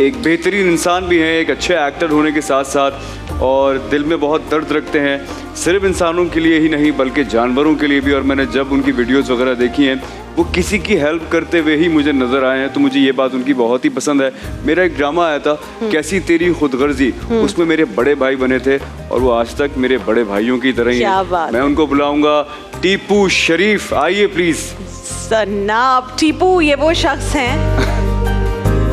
एक बेहतरीन इंसान भी हैं, एक अच्छे एक्टर होने के साथ साथ, और दिल में बहुत दर्द रखते हैं, सिर्फ इंसानों के लिए ही नहीं बल्कि जानवरों के लिए भी। और मैंने जब उनकी वीडियोस वगैरह देखी हैं, वो किसी की हेल्प करते हुए ही मुझे नज़र आए हैं, तो मुझे ये बात उनकी बहुत ही पसंद है। मेरा एक ड्रामा आया था कैसी तेरी खुदगर्जी, उसमें मेरे बड़े भाई बने थे और वो आज तक मेरे बड़े भाइयों की तरह ही हैं। मैं उनको बुलाऊंगा टीपू शरीफ, आइए प्लीज। जनाब टीपू, ये वो शख्स हैं।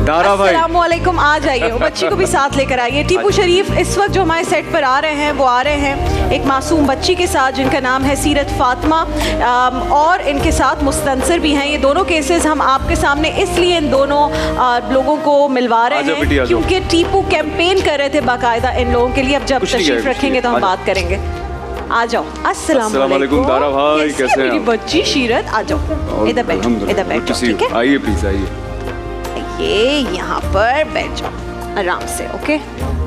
दारा भाई, अस्सलामुअलैकुम, आ जाइए, बच्ची को भी साथ लेकर आइए। टीपू शरीफ इस वक्त जो हमारे सेट पर आ रहे हैं, वो आ रहे हैं एक मासूम बच्ची के साथ जिनका नाम है सीरत फातिमा, और इनके साथ मुस्तनसर भी हैं। ये दोनों केसेस हम आपके सामने इसलिए इन दोनों लोगों को मिलवा रहे हैं क्योंकि टीपू कैंपेन कर रहे थे बाकायदा इन लोगों के लिए। अब जब तशरीफ रखेंगे तो हम बात करेंगे। आ जाओ। अस्सलाम वालेकुम दारा भाई, कैसे हैं मेरी बच्ची शीरत? आ जाओ, इधर बैठो, इधर बैठो, ठीक है? आइए प्लीज, आइए। ये यहाँ पर बैठ जाओ आराम से, ओके?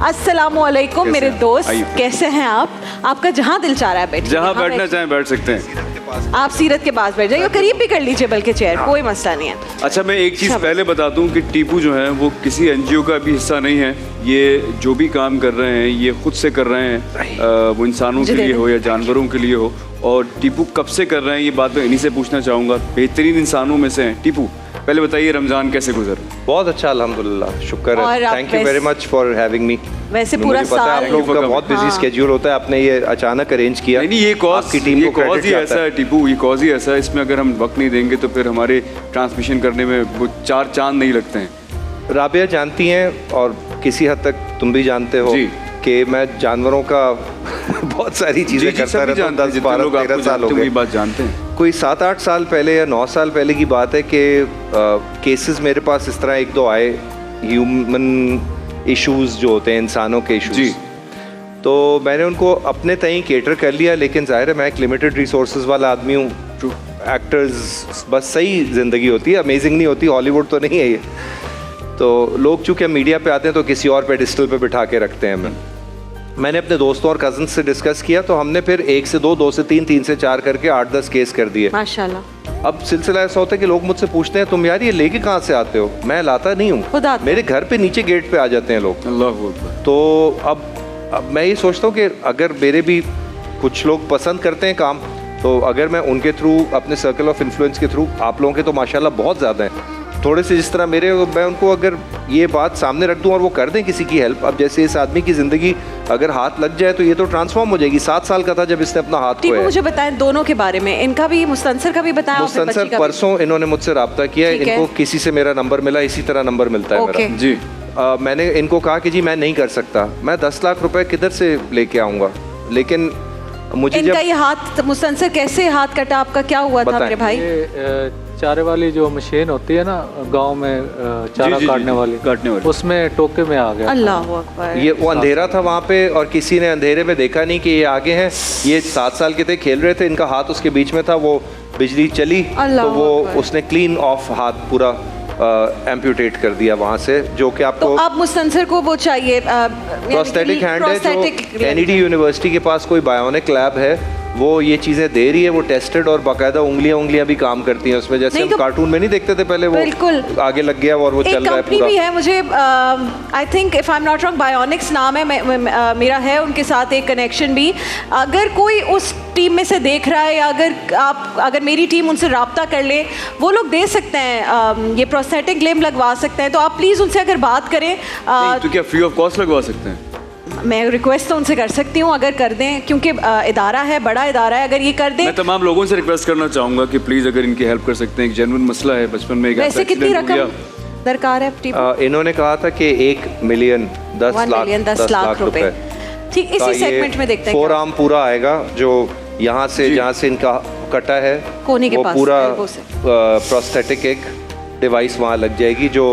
अस्सलामुअलैकुम मेरे दोस्त, कैसे हैं आप? आपका जहाँ दिल चाह रहा है बैठिए, जहाँ बैठना चाहें बैठ सकते हैं। आप सीरत के पास बैठ जाइए, करीब भी कर लीजिए बल्कि चेयर, कोई मसला नहीं है। अच्छा, मैं एक चीज़ पहले बता दूं कि टीपू जो है वो किसी एनजीओ का भी हिस्सा नहीं है। ये जो भी काम कर रहे हैं ये खुद से कर रहे हैं, वो इंसानों के लिए हो या जानवरों के लिए हो। और टीपू कब से कर रहे हैं ये बात मैं इन्हीं से पूछना चाहूँगा, बेहतरीन इंसानों में से हैं। टीपू, पहले बताइए रमज़ान कैसे गुजर? बहुत अच्छा, अल्हम्दुलिल्लाह, शुक्र है। Thank you very much for having me. वैसे पूरा साल आप लोगों का बहुत बिजी स्केड्यूल होता है, आपने ये अचानक अरेंज किया। नहीं, ये कॉज की टीम को क्रेडिट ही ऐसा है टीपू, ये कॉज ही ऐसा है, इसमें अगर हम वक्त नहीं देंगे तो फिर हमारे ट्रांसमिशन करने में वो 4 चांद नहीं लगते हैं। राबिया जानती हैं और किसी हद तक तुम भी जानते हो कि मैं जानवरों का बहुत सारी चीज़ें करता रहता हूँ। 10-12-13 साल हो गए। बात जानते हैं, कोई 7-8 साल पहले या 9 साल पहले की बात है कि केसेस मेरे पास इस तरह 1-2 आए, ह्यूमन इश्यूज जो होते हैं, इंसानों के इश्यूज, तो मैंने उनको अपने तय केटर कर लिया। लेकिन जाहिर है मैं एक लिमिटेड रिसोर्सेज वाला आदमी हूँ। एक्टर्स बस सही ज़िंदगी होती है, अमेजिंग नहीं होती, हॉलीवुड तो नहीं है ये। तो लोग चूँकि मीडिया पे आते हैं तो किसी और पेडिस्टल पे बिठा के रखते हैं। मैंने अपने दोस्तों और कज़न्स से डिस्कस किया तो हमने फिर 1 से 2, 2 से 3, 3 से 4 करके 8-10 केस कर दिए माशाल्लाह। अब सिलसिला ऐसा होता है कि लोग मुझसे पूछते हैं तुम यार ये लेके कहाँ से आते हो? मैं लाता नहीं हूँ, मेरे घर पे नीचे गेट पे आ जाते हैं लोग। अल्लाह। तो अब मैं ये सोचता हूँ कि अगर मेरे भी कुछ लोग पसंद करते हैं काम, तो अगर मैं उनके थ्रू, अपने सर्कल ऑफ इन्फ्लुएंस के थ्रू, आप लोगों के तो माशाल्लाह बहुत ज़्यादा हैं, थोड़े से जिस तरह मेरे, मैं उनको अगर ये बात सामने रख दूं और वो कर दें किसी की हेल्प। अब जैसे इस आदमी की ज़िंदगी अगर हाथ लग जाए तो ये तो ट्रांसफॉर्म हो जाएगी। 7 साल का था जब इसने अपना हाथ खोया। मुझे बताएं दोनों के बारे में, इनका भी, मुस्तनसर का भी बताएं। मुस्तनसर परसों इन्होंने मुझसे रब्ता किया, इनको किसी से मेरा नंबर मिला, इसी तरह नंबर मिलता है मेरा जी। मैंने इनको कहा कि जी मैं नहीं कर सकता, मैं 10 लाख रुपए किधर से लेके आऊँगा। लेकिन मुझे इनका ये हाथ, मुस्तनसर कैसे हाथ कटा आपका, क्या हुआ था मेरे भाई? चारे वाली जो मशीन होती है ना गांव में, चारा काटने वाली, उसमें टोके में आ गया। अल्लाह अकबर। ये वो अंधेरा था वहाँ पे और किसी ने अंधेरे में देखा नहीं कि ये आगे हैं। ये 7 साल के थे, खेल रहे थे, इनका हाथ उसके बीच में था, वो बिजली चली तो वो उसने क्लीन ऑफ हाथ पूरा एम्प्यूटेट कर दिया वहाँ से, जो कि आपको। तो अब मुस्तनसर को वो चाहिए प्रोस्थेटिक हैंड है, जो एनईडी यूनिवर्सिटी के पास कोई बायोनिक लैब है, वो ये चीज़ें दे रही है, वो टेस्टेड और बाकायदा उंगलियां भी काम करती हैं उसमें। जैसे हम कार्टून में नहीं देखते थे पहले, वो आगे लग गया और वो चल रहा है पूरा। भी है मुझे, I think if I am not wrong, bionics नाम है, मेरा है उनके साथ एक कनेक्शन भी। अगर कोई उस टीम में से देख रहा है या अगर मेरी टीम उनसे रब्ता कर ले, वो लोग दे सकते हैं, ये प्रोस्थेटिक लिम्ब लगवा सकते हैं। तो आप प्लीज़ उनसे अगर बात करें तो क्या फ्री ऑफ कॉस्ट लगवा सकते हैं? मैं रिक्वेस्ट तो उनसे कर सकती हूँ अगर कर दें, क्योंकि इदारा है, बड़ा इदारा है, अगर ये कर दें। मैं तमाम लोगों से रिक्वेस्ट करना चाहूँगा कि प्लीज़ अगर इनकी हेल्प कर सकते हैं, एक जेन्युइन मसला है, बचपन में एक वैसे कितनी रकम दरकार है? इन्होंने कहा था कि 1 मिलियन 10 लाख रुपए। ठीक, इसी सेगमेंट में देखते हैं। 4 आर्म पूरा आएगा, जो यहाँ से जहाँ से इनका कटा है कोने के वो पास पूरा प्रोस्थेटिक एक डिवाइस वहाँ लग जाएगी। जो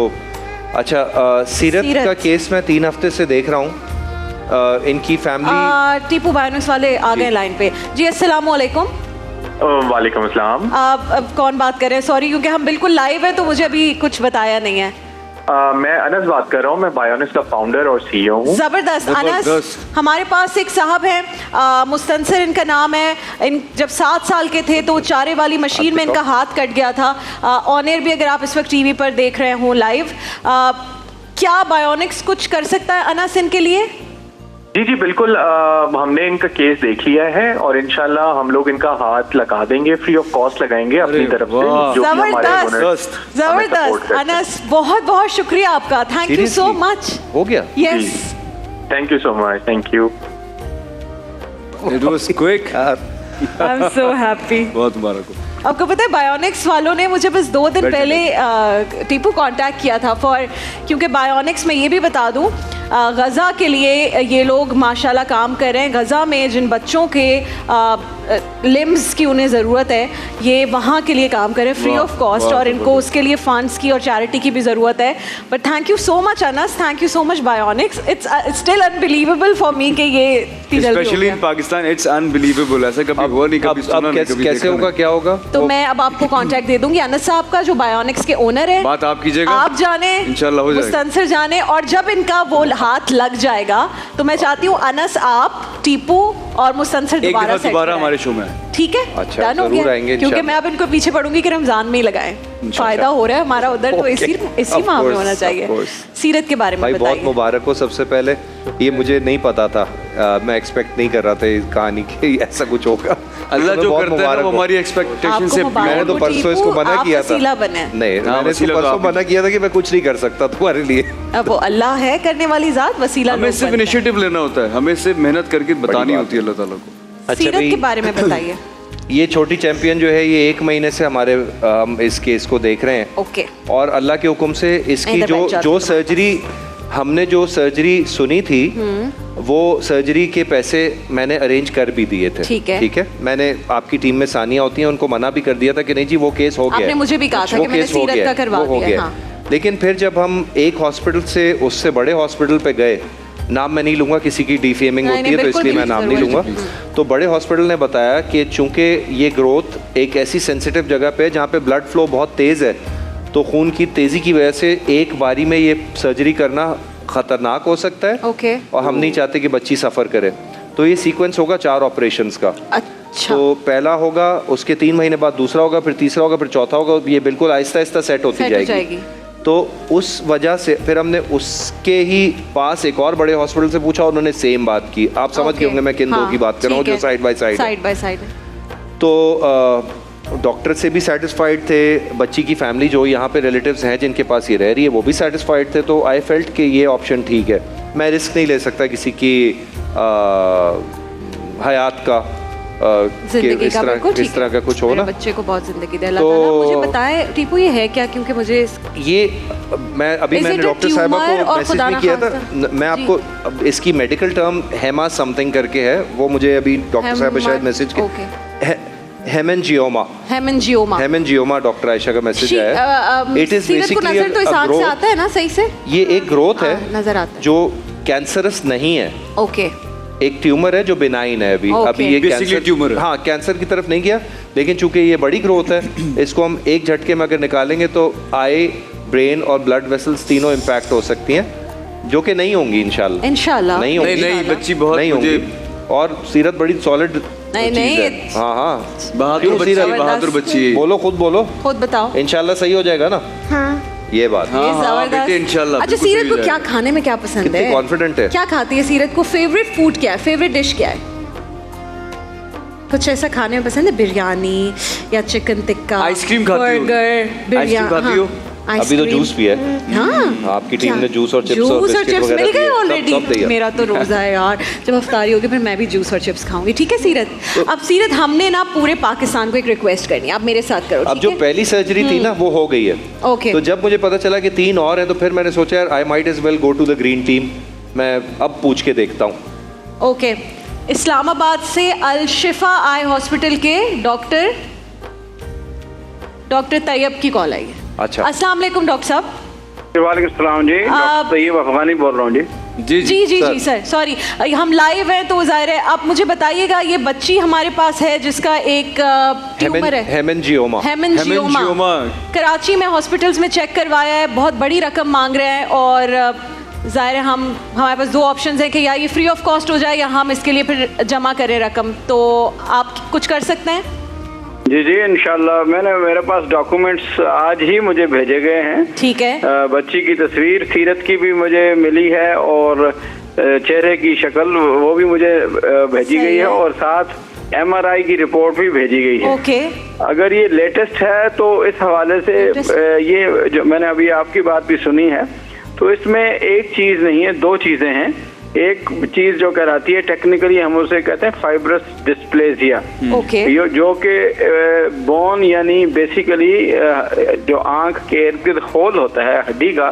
अच्छा, सीरत का केस मैं 3 हफ्ते से देख रहा हूँ। इनकी फैमिली, टीपू बायोनिक्स वाले आ गए लाइन पे। जी अस्सलाम वालेकुम। वालेकुम अस्सलाम। अब कौन बात कर रहे हैं? सॉरी, क्योंकि हम बिल्कुल लाइव है तो मुझे अभी कुछ बताया नहीं है। मैं अनस बात कर रहा हूँ, मैं बायोनिक्स का फाउंडर और सीईओ हूँ। जबरदस्त अनस। हमारे पास एक साहब हैं, मुस्तनसर इनका नाम है। इन जब 7 साल के थे तो चारे वाली मशीन में इनका हाथ कट गया था। ऑन एयर भी अगर आप इस वक्त टीवी पर देख रहे हो लाइव, क्या बायोनिक्स कुछ कर सकता है अनस इनके लिए? जी जी बिल्कुल, हमने इनका केस देख लिया है और इंशाल्लाह हम लोग इनका हाथ लगा देंगे, फ्री ऑफ कॉस्ट लगाएंगे अपनी तरफ से, जो कि हमारे जबरदस्त जबरदस्त। अनस बहुत बहुत शुक्रिया आपका, थैंक यू सो मच। हो गया? Yes, thank you so much, thank you. It was quick. I am so happy. बहुत मुबारक हो। आपको पता है बायोनिक्स वालों ने मुझे बस 2 दिन पहले टीपू कांटेक्ट किया था क्योंकि बायोनिक्स में ये भी बता दूं, गज़ा के लिए ये लोग माशाल्लाह काम कर रहे हैं। गज़ा में जिन बच्चों के लिम्स की उन्हें ज़रूरत है, ये वहाँ के लिए काम कर रहे हैं फ्री ऑफ कॉस्ट, और इनको उसके लिए फंड्स की और चैरिटी की भी ज़रूरत है। But thank you so much Anas, thank you so much bionics. It's still unbelievable for me कि ये specially in Pakistan, it's unbelievable. ऐसा कभी हुआ नहीं, कभी सुना नहीं, कभी कैसे होगा, क्या होगा? तो मैं अब आपको कांटेक्ट दे दूंगी अनस साहब का, जो बायोनिक्स के ओनर है। बात आप कीजिएगा, आप जाने, इंशाल्लाह हो जाएगा, मुस्तंसर जाने, और जब इनका वो हाथ लग जाएगा तो मैं चाहती हूँ अनस, आप, टीपू और मुस्तंसर दोबारा हमारे शो में। ठीक है? अच्छा, डन हो जरूर गया? आएंगे क्योंकि मैं अब इनको पीछे पड़ूंगी कि रमजान में ही लगाएं, फायदा हो रहा है हमारा उधर, तो इसी माह में होना चाहिए। सीरत के बारे में भाई बताइए। बहुत मुबारक हो। सबसे पहले ये मुझे नहीं पता था, मैं एक्सपेक्ट नहीं कर रहा था इस कहानी की ऐसा कुछ होगा। अल्लाह जो करता है वो हमारी एक्सपेक्टेशन से। मैंने तो परसों इसको मना किया था। नहीं, मैंने तो परसों मना किया था कि मैं कुछ नहीं कर सकता तुम्हारे लिए। अब वो अल्लाह है करने वाली जात, वसीला हमें सिर्फ इनिशिएटिव लेना होता है, हमें सिर्फ मेहनत करके बतानी होती है अल्लाह ताला को। सीरत के बारे में बताइए। ये छोटी चैंपियन जो है, ये 1 महीने से हमारे हम इस केस को देख रहे हैं। ओके। और अल्लाह के हुक्म से इसकी जो सर्जरी, हमने जो सर्जरी सुनी थी वो सर्जरी के पैसे मैंने अरेंज कर भी दिए थे। ठीक है, मैंने आपकी टीम में सानिया होती हैं, उनको मना भी कर दिया था कि नहीं जी वो केस हो गया। आपने मुझे भी कहा था कि मैंने सीरत का करवा दिया। हाँ। लेकिन फिर जब हम एक हॉस्पिटल से उससे बड़े हॉस्पिटल पे गए, नाम मैं नहीं लूंगा, किसी की डिफेमिंग होती है तो इसलिए मैं नाम नहीं लूंगा, तो बड़े हॉस्पिटल ने बताया कि चूंकि ये ग्रोथ एक ऐसी सेंसिटिव जगह पे जहाँ पे ब्लड फ्लो बहुत तेज़ है, तो खून की तेज़ी की वजह से एक बारी में ये सर्जरी करना ख़तरनाक हो सकता है। ओके। और हम नहीं चाहते कि बच्ची सफ़र करे, तो ये सीक्वेंस होगा 4 ऑपरेशंस का। अच्छा। तो पहला होगा, उसके 3 महीने बाद दूसरा होगा, फिर तीसरा होगा, फिर चौथा होगा, ये बिल्कुल आहिस्ता आहिस्ता सेट होती जाएगी। तो उस वजह से फिर हमने उसके ही पास एक और बड़े हॉस्पिटल से पूछा, उन्होंने सेम बात की। आप समझ गए होंगे मैं किन दो की बात कर रहा हूँ, जो साइड बाय साइड। तो डॉक्टर से भी सेटिस्फाइड थे, बच्ची की फैमिली जो यहाँ पे रिलेटिव्स हैं जिनके पास ये रह रही है वो भी सेटिस्फाइड थे। तो आई फेल्ट कि ये ऑप्शन ठीक है। मैं रिस्क नहीं ले सकता किसी की हयात का, जिंदगी का। बिल्कुल इस तरह का कुछ हो ना, बच्चे को बहुत जिंदगी दे अल्लाह ताला। मुझे बताएं टीपू ये है क्या, क्योंकि मुझे ये मैंने डॉक्टर साहिबा को मैसेज भी किया था। मैं आपको इसकी मेडिकल टर्म हेमा समथिंग करके है, वो मुझे अभी डॉक्टर साहिबा शायद मैसेज किया। हेमेंजियोमा डॉक्टर आयशा का मैसेज है। इट इज बेसिकली तो इसान से आता है ना, सही से ये एक ग्रोथ है नजर आता है जो कैंसरस नहीं है। ओके। एक ट्यूमर है जो बिनाइन है अभी ये कैंसर ट्यूमर है। हाँ, कैंसर की तरफ नहीं गया, लेकिन चूंकि ये बड़ी ग्रोथ है, इसको हम एक झटके में अगर निकालेंगे तो आई, ब्रेन और ब्लड वेसल्स तीनों इम्पैक्ट हो सकती हैं, जो कि नहीं होंगी इंशाल्लाह। नहीं होंगी, नहीं बच्ची बहुत नहीं होंगी। और सीरत बड़ी सॉलिड नहीं। हाँ बहादुर बच्ची। बोलो, खुद बताओ। इंशाल्लाह सही हो जाएगा ना। हाँ। ये बात। इंशाल्लाह। अच्छा, सीरत को क्या खाने में क्या पसंद है? कॉन्फिडेंट है। क्या खाती है सीरत को? फेवरेट फूड क्या है? फेवरेट डिश क्या है? कुछ ऐसा खाने में पसंद है? बिरयानी या चिकन टिक्का, आइसक्रीम खाती हो? बर्गर, बिरयानी। अभी तो जूस भी है। हाँ, आपकी टीम ने जूस और चिप्स मिल गए ऑलरेडी। मेरा तो रोजा है यार, जब अफ्तारी होगी फिर मैं भी जूस और चिप्स खाऊंगी। ठीक है सीरत। अब सीरत, हमने ना पूरे पाकिस्तान को एक रिक्वेस्ट करनी है, आप मेरे साथ करो। अब जो पहली सर्जरी थी ना वो हो गई है। ओके। तो जब मुझे पता चला कि 3 और हैं, तो फिर मैंने सोचा यार I might as well go to the green team. मैं अब पूछ के देखता हूँ। ओके। इस्लामाबाद से अल शिफा आई हॉस्पिटल के डॉक्टर तैयब की कॉल आई है। अच्छा, अस्सलाम वालेकुम डॉक्टर साहब। वालेकुम सलाम जी, डॉक्टर तैयब अफगानी बोल रहा हूँ जी। जी सर, सॉरी, हम लाइव हैं तो जाहिर है। आप मुझे बताइएगा, ये बच्ची हमारे पास है जिसका एक ट्यूमर है, हेमेंजियोमा। कराची में हॉस्पिटल्स में चेक करवाया है, बहुत बड़ी रकम मांग रहे हैं, और जाहिर है हमारे पास 2 ऑप्शंस हैं कि या ये फ्री ऑफ कॉस्ट हो जाए या हम इसके लिए फिर जमा करें रकम। तो आप कुछ कर सकते हैं? जी जी इंशाल्लाह। मेरे पास डॉक्यूमेंट्स आज ही मुझे भेजे गए हैं। ठीक है। बच्ची की तस्वीर, सीरत की भी मुझे मिली है और चेहरे की शक्ल वो भी मुझे भेजी गई है और साथ MRI की रिपोर्ट भी भेजी गई है। ओके। अगर ये लेटेस्ट है तो इस हवाले से ये जो मैंने अभी आपकी बात भी सुनी है, तो इसमें एक चीज नहीं है, दो चीजें हैं। एक चीज जो कहलाती है टेक्निकली हम उसे कहते हैं फाइब्रस डिस्प्लेजिया, जो कि बोन यानी बेसिकली जो आंख के इर्द गिर्द होल होता है हड्डी का,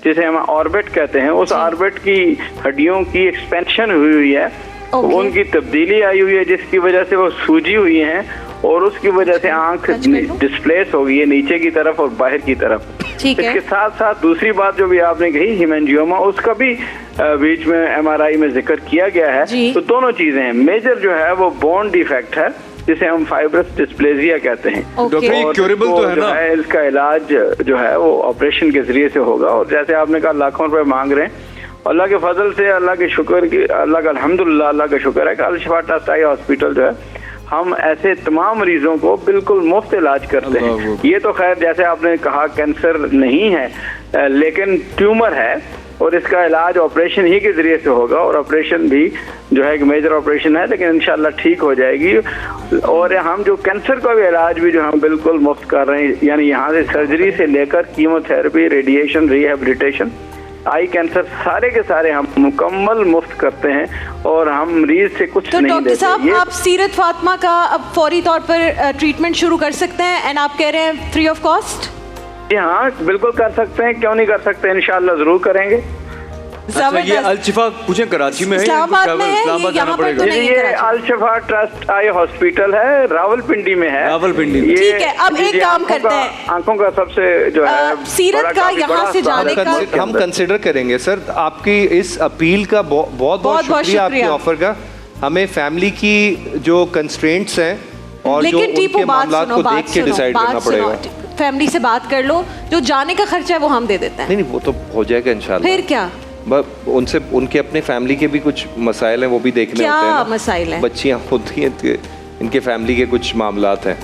जिसे हम ऑर्बिट कहते हैं, उस ऑर्बिट की हड्डियों की एक्सपेंशन हुई है, उनकी तब्दीली आई हुई है, जिसकी वजह से वो सूजी हुई हैं और उसकी वजह से आंख डिस्प्लेस हो गई है नीचे की तरफ और बाहर की तरफ। इसके साथ साथ दूसरी बात जो भी आपने कही हेमेंजियोमा, उसका भी बीच में MRI में जिक्र किया गया है। तो दोनों चीजें हैं। मेजर जो है वो बोन डिफेक्ट है जिसे हम फाइब्रस डिस्प्लेजिया कहते हैं। डॉक्टर ये क्यूरेबल तो है ना? इसका इलाज जो है वो ऑपरेशन के जरिए से होगा और जैसे आपने कहा लाखों रुपए मांग रहे हैं, अल्लाह के फजल से, अल्लाह के शुक्र की, अल्लाह का अल्हम्दुलिल्लाह, अल्लाह का शुक्र है कि अल शिफा ट्रस्ट आई हॉस्पिटल जो है हम ऐसे तमाम मरीजों को बिल्कुल मुफ्त इलाज करते हैं। ये तो खैर जैसे आपने कहा कैंसर नहीं है लेकिन ट्यूमर है और इसका इलाज ऑपरेशन ही के जरिए से होगा और ऑपरेशन भी जो है एक मेजर ऑपरेशन है लेकिन इंशाल्लाह ठीक हो जाएगी। और हम जो कैंसर का भी इलाज भी जो हम बिल्कुल मुफ्त कर रहे हैं, यानी यहाँ से सर्जरी से लेकर कीमोथेरेपी, रेडिएशन, रिहेबिलिटेशन, आई कैंसर सारे के सारे हम मुकम्मल मुफ्त करते हैं और हम मरीज से कुछ नहीं लेते। डॉक्टर साहब आप सीरत फातिमा का अब फौरी तौर पर ट्रीटमेंट शुरू कर सकते हैं एंड आप कह रहे हैं फ्री ऑफ कॉस्ट? जी हाँ बिल्कुल कर सकते हैं, क्यों नहीं कर सकते, इंशाल्लाह जरूर करेंगे। अच्छा, ये अल शिफा पूछे कराची में है, इस्लामाबाद में है, जाना पड़ेगा? ये अल शिफा ट्रस्ट आई हॉस्पिटल है, रावलपिंडी में है। रावलपिंडी में। ठीक है, अब एक काम करते हैं, आंखों का सबसे जो है सीरत का यहाँ से जाने का हम कंसिडर करेंगे। सर आपकी इस अपील का बहुत बहुत शुक्रिया, आपकी ऑफर का। हमें फैमिली की जो कंस्ट्रेंट्स हैं और जो उनके मामलात को देख के डिसाइड करना पड़ेगा। फैमिली से बात कर लो, जो जाने का खर्चा है वो हम दे देते हैं। नहीं वो तो हो जाएगा इंशाल्लाह। फिर क्या, उनसे उनके अपने फैमिली के भी कुछ मसाइल हैं, वो भी देखने होते हैं। क्या मसाइल हैं? बच्चियां होती हैं, इनके फैमिली के कुछ मामलात हैं,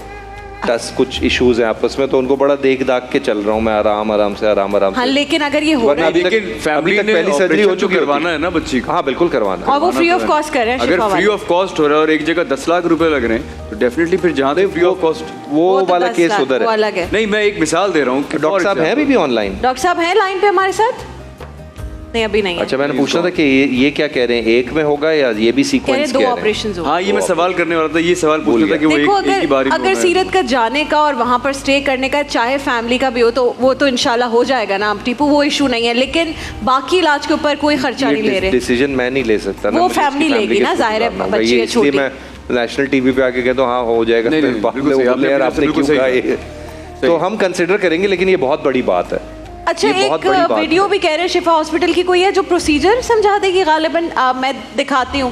कुछ इश्यूज हैं आपस में, तो उनको बड़ा देख दाख के चल रहा हूँ मैं, आराम से। हाँ, लेकिन अगर ये हो रहा है, लेकिन फैमिली ने पहली सर्जरी हो चुकी, करवाना है ना बच्ची को। हाँ बिल्कुल करवाना है और वो फ्री ऑफ कॉस्ट कर रहे हैं। अगर फ्री ऑफ कॉस्ट हो रहा है और एक जगह 10 लाख रुपए लग रहे हैं तो डेफिनेटली फिर जहाँ से फ्री ऑफ कॉस्ट वो वाला केस उधर है। नहीं, मैं एक मिसाल दे रहा हूँ। डॉक्टर साहब हैं अभी भी ऑनलाइन? डॉक्टर साहब हैं लाइन पे हमारे साथ? नहीं अभी नहीं है। अच्छा, मैंने पूछना था कि ये क्या कह रहे हैं, एक में होगा या ये भी सीक्वेंस कह रहे हैं? 2 ऑपरेशंस होंगे। हाँ, ये मैं सवाल करने वाला था, ये सवाल पूछना था कि वो एक ही बारी में अगर सीरत का जाने का और वहाँ पर स्टे करने का चाहे फैमिली का भी हो तो वो तो इंशाल्लाह हो जाएगा ना टीपू, वो इशू नहीं है, लेकिन बाकी इलाज के ऊपर कोई खर्चा नहीं ले रहे। डिसीजन मैं नहीं ले सकता ना, वो फैमिली लेगी ना, जाहिर है बच्ची है छोटी। मैं नेशनल टीवी पे आके कहता हूँ हाँ हो जाएगा, तो हम कंसिडर करेंगे, लेकिन ये बहुत बड़ी बात है। अच्छा, एक वीडियो भी कह रहे हैं शिफा हॉस्पिटल की कोई है जो प्रोसीजर समझा देगी, गालिबन मैं दिखाती हूँ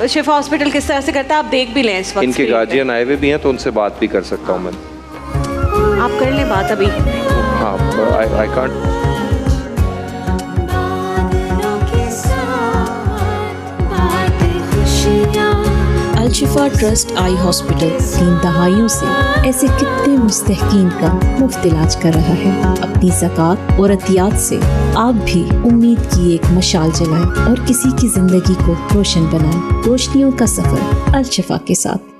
शिफा हॉस्पिटल किस तरह से करता है, आप देख भी लें इस वक्त। इनके गार्जियन आए हुए भी हैं तो उनसे बात भी कर सकता हूँ मैं। आप कर लें बात अभी। हाँ, I can't. Al Shifa trust eye hospital 3 दहाइयों से ऐसे कितने मुस्तहकीन का मुफ्त इलाज कर रहा है। अपनी ज़कात और अतियात से आप भी उम्मीद की एक मशाल जलाएं और किसी की जिंदगी को रोशन बनाएं। रोशनियों का सफर अल शिफा के साथ।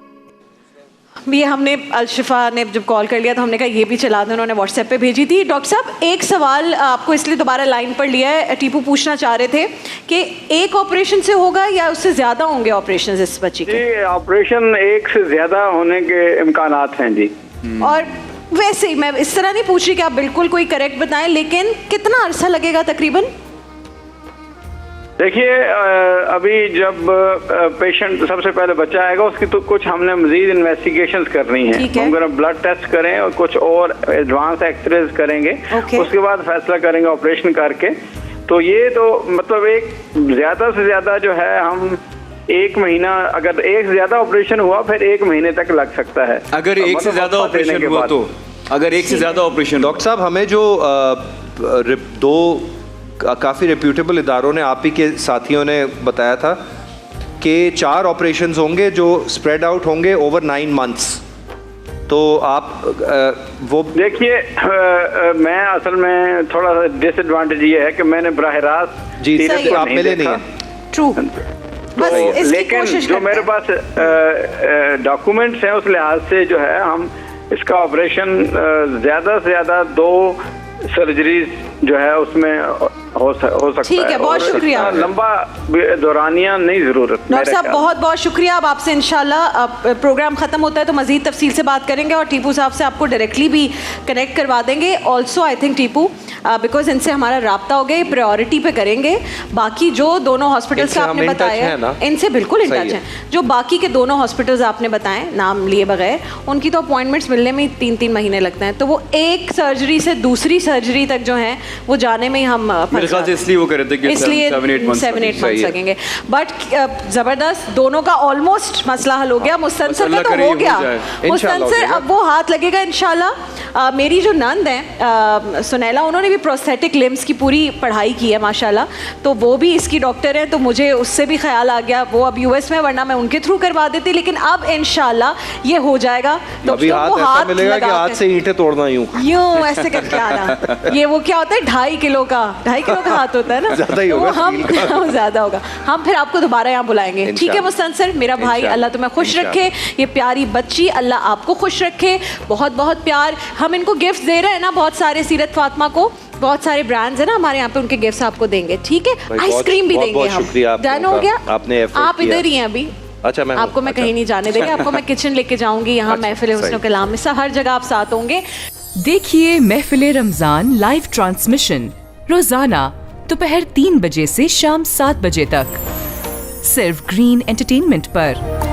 ये हमने अल शिफा ने जब कॉल कर लिया तो हमने कहा ये भी चला दें, उन्होंने व्हाट्सएप पे भेजी थी। डॉक्टर साहब एक सवाल आपको इसलिए दोबारा लाइन पर लिया है, टीपू पूछना चाह रहे थे कि एक ऑपरेशन से होगा या उससे ज़्यादा होंगे ऑपरेशन इस बच्ची के? जी, ऑपरेशन एक से ज़्यादा होने के इम्कानात हैं जी। और वैसे ही मैं इस तरह नहीं पूछ रही कि आप बिल्कुल कोई करेक्ट बताएं, लेकिन कितना अरसा लगेगा तकरीबन? देखिए, अभी जब पेशेंट सबसे पहले बच्चा आएगा उसकी तो कुछ हमने मजीद इन्वेस्टिगेशंस करनी है। हम ब्लड टेस्ट करें और कुछ और एडवांस एक्सरेज करेंगे, उसके बाद फैसला करेंगे ऑपरेशन करके। तो ये तो मतलब एक ज्यादा से ज्यादा जो है हम 1 महीना, अगर एक से ज्यादा ऑपरेशन हुआ फिर 1 महीने तक लग सकता है। अगर एक से ज्यादा ऑपरेशन हुआ तो, अगर एक से ज्यादा ऑपरेशन। डॉक्टर साहब, हमें जो 2 काफ़ी रेप्यूटेबल इदारों ने, आप ही के साथियों ने बताया था कि 4 ऑपरेशंस होंगे जो स्प्रेड आउट होंगे ओवर 9 मंथ्स। तो आप वो देखिए, मैं असल में थोड़ा सा डिसएडवांटेज ये है कि मैंने बराह रास्त जी सीरत को आप मिले नहीं हैं। ट्रू, बस इसकी लेकिन कोशिश जो करते मेरे हैं। पास डॉक्यूमेंट्स हैं उस लिहाज से जो है हम इसका ऑपरेशन ज़्यादा से ज़्यादा 2 सर्जरीज जो है उसमें हो सकता ठीक है, बहुत और शुक्रिया। इतना लंबा दौरानिया नहीं ज़रूरत। डॉक्टर साहब बहुत बहुत शुक्रिया। अब आपसे इंशाल्लाह प्रोग्राम ख़त्म होता है तो मज़ीद तफसील से बात करेंगे और टीपू साहब से आपको डायरेक्टली भी कनेक्ट करवा देंगे। Also I think Tipu because इनसे हमारा रब्ता हो गया, ये प्रायोरिटी पे करेंगे। बाकी जो दोनों हॉस्पिटल्स का आपने बताया, इनसे बिल्कुल इन टच हैं। जो बाकी के दोनों हॉस्पिटल्स आपने बताएं नाम लिए बगैर, उनकी तो अपॉइंटमेंट्स मिलने में 3-3 महीने लगते हैं। तो वो एक सर्जरी से दूसरी सर्जरी तक जो है वो जाने में ही हम इसलिए वो कर रहे थे कि इसलिए 7-8 months लगेंगे। बट जबरदस्त, दोनों का ऑलमोस्ट मसला हल हो गया। मुस्तनसर का तो हो गया, मुस्तनसर अब वो हाथ लगेगा इंशाल्लाह। मेरी जो नंद है सुनैला, उन्होंने भी प्रोस्थेटिक लिम्स की पूरी पढ़ाई की है माशाल्लाह, तो वो भी इसकी डॉक्टर है। तो मुझे उससे भी ख्याल आ गया, वो अब यूएस में, वरना मैं उनके थ्रू करवा देती। लेकिन अब इंशाल्लाह ये हो जाएगा। तो अभी वो हाथ मिलेगा कि हाथ से ईंटें तोड़ना यूं ऐसे करके आना। ये वो क्या होता है 2.5 किलो का हाथ होता है ना, ज़्यादा ही होगा, हम ज़्यादा होगा। हम फिर आपको दोबारा यहाँ बुलाएंगे, ठीक है मुस्तनसर? मेरा भाई, अल्लाह तुम्हें खुश रखे। ये प्यारी बच्ची अल्लाह आपको खुश रखे। बहुत बहुत प्यार। हम इनको गिफ्ट दे रहे हैं ना बहुत सारे, सीरत फातिमा को बहुत सारे ब्रांड्स है ना हमारे यहाँ पे, उनके गिफ्ट्स आपको देंगे, ठीक है? आइसक्रीम भी देंगे हम। डन हो गया? आप इधर ही हैं अभी। अच्छा, आपको मैं कहीं नहीं जाने देंगे। आपको मैं किचन लेके जाऊंगी, यहाँ महफिल हुस्न कलाम में सब हर जगह आप साथ होंगे। देखिए महफिल रमजान लाइव ट्रांसमिशन रोजाना दोपहर 3 बजे से शाम 7 बजे तक सिर्फ ग्रीन एंटरटेनमेंट पर।